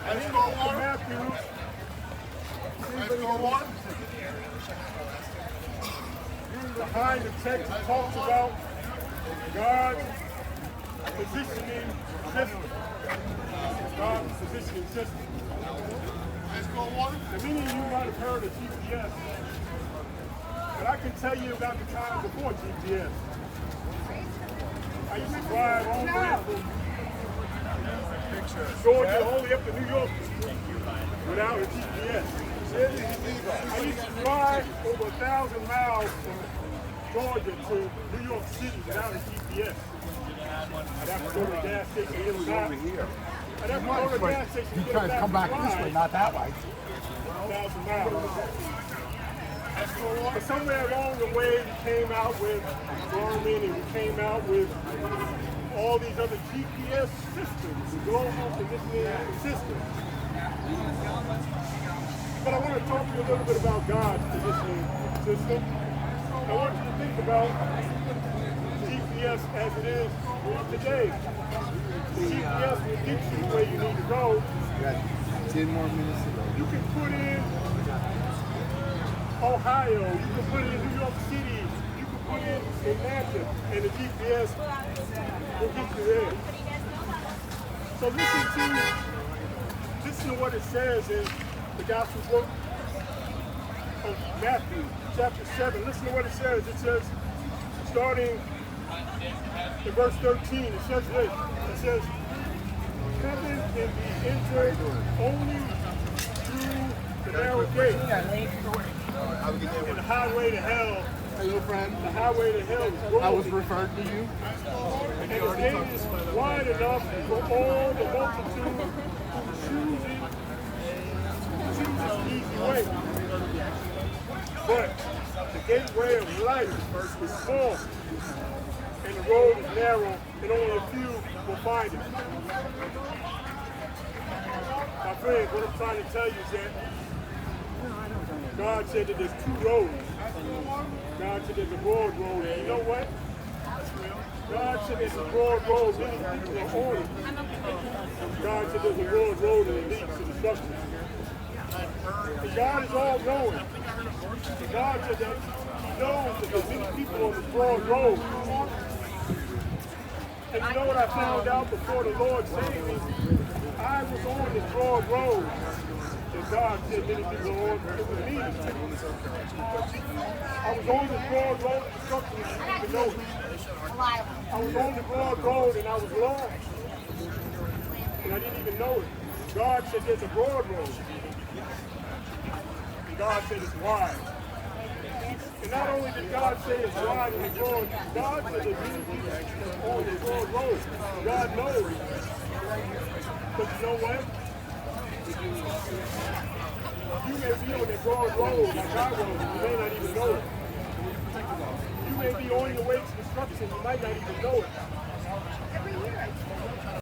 And then go to Matthew. Let's go on. Behind the text, it talks about God's positioning system. God's positioning system. Let's go on. And many of you might have heard of GPS. But I can tell you about the time before GPS. I used to drive all the way from Georgia all the way up to New York without a GPS. I used to drive over 1,000 miles from Georgia to New York City without a GPS. I'd have to go to the gas station and get a map. I'd have to go to the gas station and get a map. Come back this way, not that way. 1,000 miles. But somewhere along the way, we came out with Garmin and we came out with all these other GPS systems, the global positioning systems. But I want to talk to you a little bit about God's positioning system. I want you to think about GPS as it is today. The GPS will get you where you need to go. You got 10 more minutes to go. You can put in Ohio, you can put in New York City, you can put in Atlanta, and the GPS will get you there. So listen to what it says in the Gospel book of Matthew, chapter 7. Listen to what it says. It says, starting in verse 13, it says this. It says, heaven can be entered only through the narrow gate. And the highway to hell, Hello, friend. the highway to hell is broad. I was referred to you. And the gate is wide enough for all the multitude who choose the easy way. But the gateway of life is small, and the road is narrow, and only a few will find it. My friend, what I'm trying to tell you is that God said that there's two roads. God said there's a broad road. And you know what? God said there's a broad road. Many people are on it. God said there's a broad road and it leads to destruction. And God is all knowing. And God said that He knows that there's many people on this broad road. And you know what I found out before the Lord saved me? I was on this broad road. And God said many people are on it with me. I was on this broad road of destruction and I didn't even know it. I was on the broad road and I was lost. And I didn't even know it. God said there's a broad road. And God said it's wide. And not only did God say it's wide and it's broad, God said there's many people on this broad road. God knows. But you know what? You may be on that broad road like I was, and you may not even know it. You may be on your way to destruction, you might not even know it.